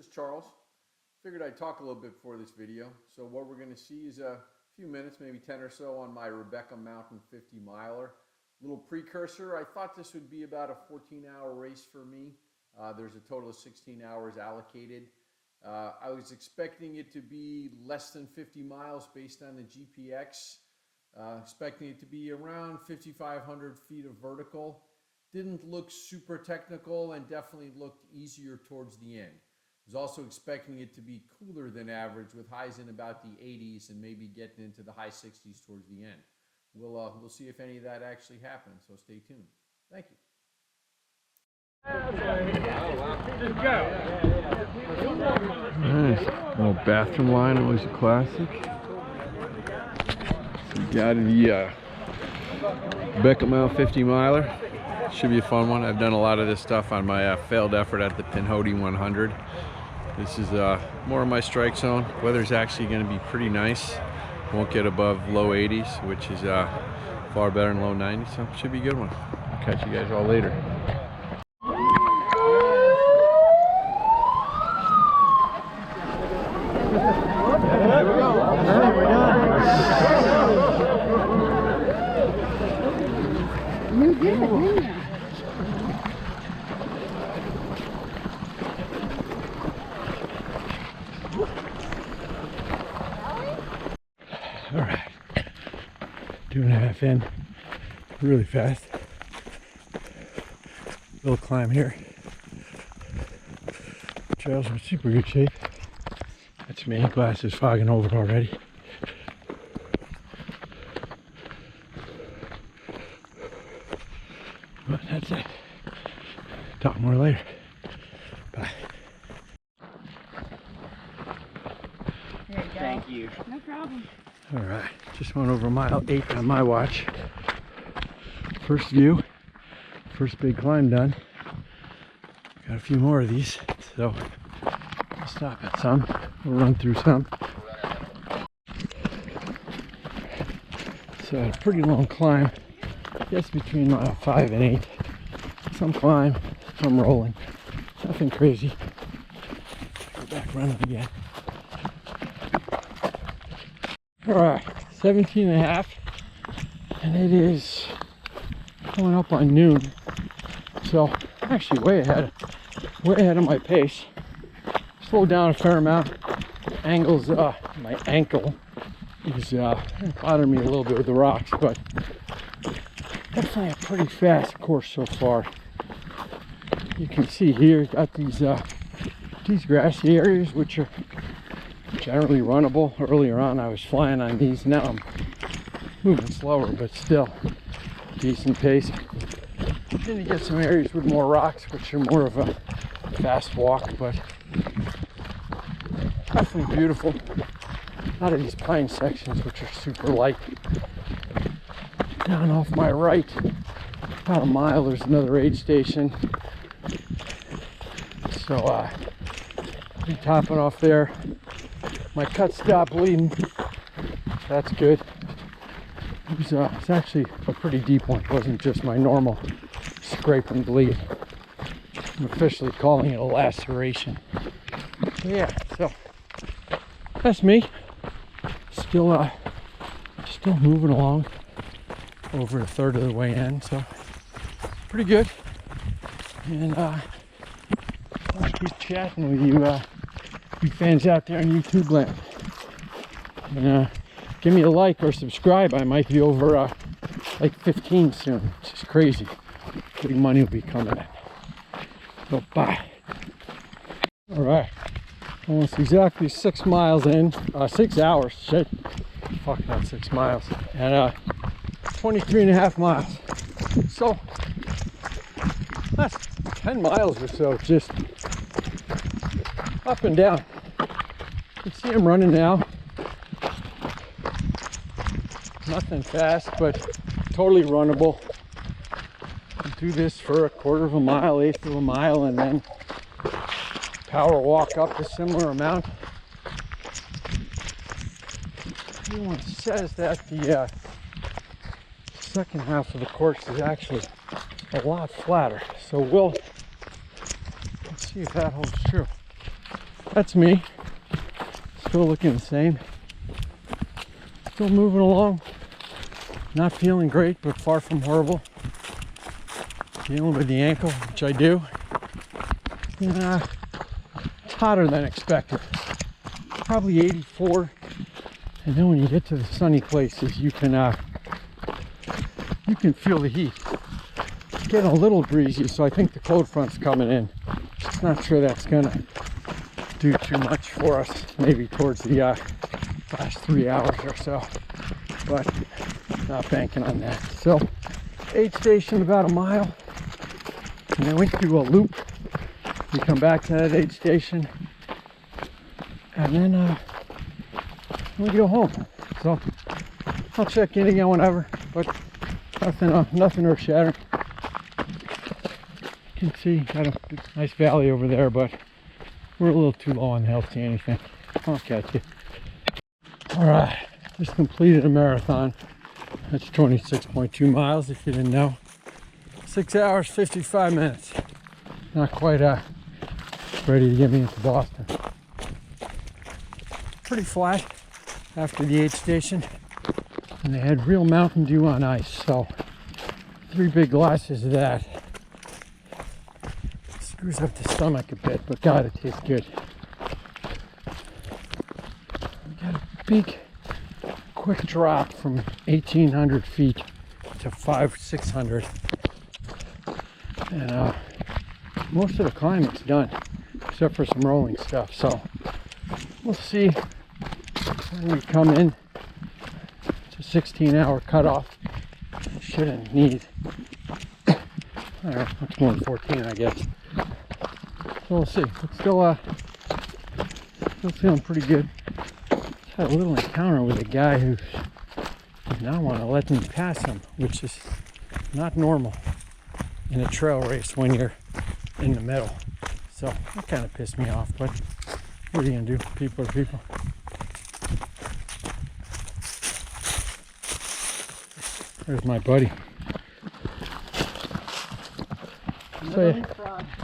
This is Charles. Figured I'd talk a little bit before this video. So what we're going to see is a few minutes, maybe 10 or so, on my Rebecca Mountain 50 miler. Little precursor. I thought this would be about a 14-hour race for me. There's a total of 16 hours allocated. I was expecting it to be less than 50 miles based on the GPX. Expecting it to be around 5,500 feet of vertical. Didn't look super technical and definitely looked easier towards the end. Was also expecting it to be cooler than average with highs in about the 80s and maybe getting into the high 60s towards the end. We'll see if any of that actually happens, so stay tuned. Thank you. Nice. Little bathroom line, always a classic. We got the Rebecca Mountain 50 miler. Should be a fun one. I've done a lot of this stuff on my failed effort at the Pinhoti 100. This is more of my strike zone. Weather's actually going to be pretty nice. Won't get above low 80s, which is far better than low 90s, so it should be a good one. I'll catch you guys all later. You did, didn't you? All right, 2.5 in, really fast. Little climb here. Trails are in super good shape. That's me. Glass is fogging over already. But that's it. Talk more later. Bye. There you go. Thank you. No problem. All right, just went over mile 8 on my watch. First view, first big climb done. Got a few more of these, so we'll stop at some. We'll run through some. So a pretty long climb. I guess between mile 5 and 8. Some climb, some rolling. Nothing crazy. Go back running again. Alright, 17.5, and it is coming up on noon, so I'm actually way ahead of my pace. Slowed down a fair amount. Angles, my ankle is bothering me a little bit with the rocks, but definitely a pretty fast course so far. You can see here, got these grassy areas which are generally runnable. Earlier on I was flying on these, now I'm moving slower, but still decent pace. Then you get some areas with more rocks which are more of a fast walk, but definitely beautiful. A lot of these pine sections which are super light. Down off my right, about a mile, there's another aid station. So I'll be topping off there. My cut stopped bleeding. That's good. It's actually a pretty deep one. It wasn't just my normal scrape and bleed. I'm officially calling it a laceration. Yeah, so that's me. Still moving along. Over a third of the way in, so pretty good. And I'll keep chatting with you fans out there in YouTube land. And give me a like or subscribe. I might be over like 15 soon, which is crazy. Big money will be coming in. So bye. All right, almost exactly 6 miles in. 6 hours. Shit. Fuck, not 6 miles. And 23.5 miles. So that's 10 miles or so, just up and down. You can see I'm running now. Nothing fast, but totally runnable. Do this for a quarter of a mile, eighth of a mile, and then power walk up a similar amount. Everyone says that the second half of the course is actually a lot flatter, so let's see if that holds true. that's me. Still looking the same. Still moving along. Not feeling great, but far from horrible. Dealing with the ankle, which I do. It's hotter than expected. Probably 84. And then when you get to the sunny places, you can feel the heat. It's getting a little breezy, so I think the cold front's coming in. Just not sure that's gonna do too much for us. Maybe towards the last 3 hours or so, but not banking on that. So, aid station about a mile, and then we do a loop. We come back to that aid station, and then we go home. So I'll check in again whenever, but nothing earth shattering. You can see got a nice valley over there, but we're a little too low on the hill to see anything. I'll catch you. All right, just completed a marathon. That's 26.2 miles if you didn't know. 6 hours, 55 minutes. Not quite ready to get me into Boston. Pretty flat after the aid station. And they had real Mountain Dew on ice, so 3 big glasses of that. Screws up the stomach a bit, but God, it tastes good. We got a big, quick drop from 1,800 feet to 500-600. And most of the climbing's done, except for some rolling stuff. So we'll see when we come in. It's a 16-hour cutoff. Shouldn't need, I don't know, much more than 14, I guess. So we'll see. But still feeling pretty good. Had a little encounter with a guy who did not want to let me pass him, which is not normal in a trail race when you're in the middle. So that kind of pissed me off, but what are you gonna do? People are people. There's my buddy. So, yeah.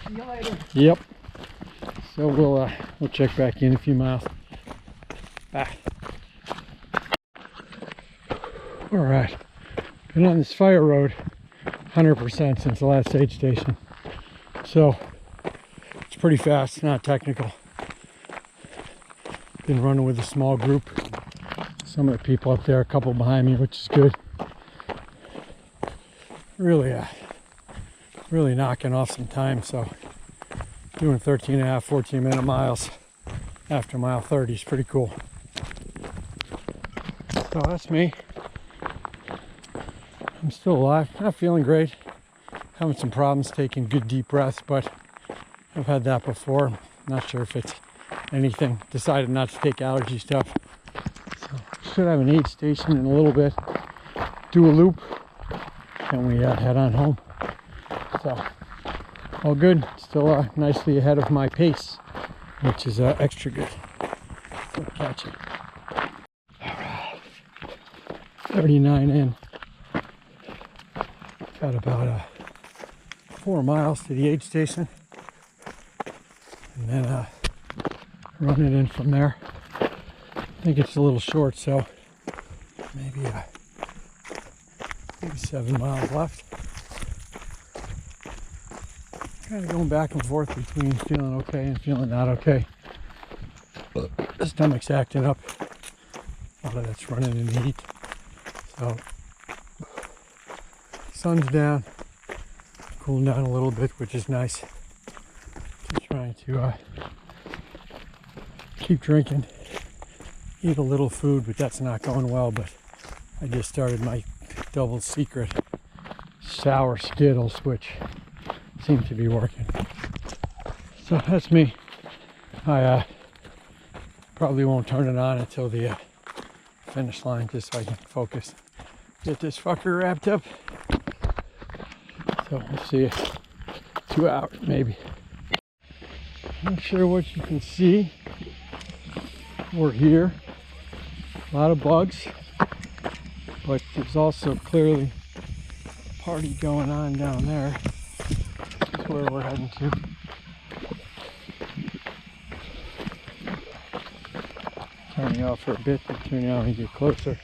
See you later. Yep. So we'll check back in a few miles. Bye. All right. Been on this fire road 100% since the last aid station. So it's pretty fast, not technical. Been running with a small group. Some of the people up there, a couple behind me, which is good. Really knocking off some time. So doing 13.5, 14-minute miles after mile 30 is pretty cool. So that's me. I'm still alive, not feeling great. Having some problems taking good deep breaths, but I've had that before. Not sure if it's anything. Decided not to take allergy stuff. So should have an aid station in a little bit. Do a loop, and we head on home. So all good. Still nicely ahead of my pace, which is extra good. So catch it. All right. 39 in. Got about 4 miles to the aid station, and then running in from there. I think it's a little short, so maybe 7 miles left. Kind of going back and forth between feeling okay and feeling not okay. The stomach's acting up. A lot of that's running in the heat. So sun's down, cooling down a little bit, which is nice. Just trying to keep drinking, eat a little food, but that's not going well. But I just started my double secret sour Skittles, which seem to be working. So that's me. I probably won't turn it on until the finish line, just so I can focus, get this fucker wrapped up. So we'll see you 2 hours maybe. Not sure what you can see or hear. A lot of bugs, but there's also clearly a party going on down there. That's where we're heading to. turning off for a bit, but tuning out when you get closer.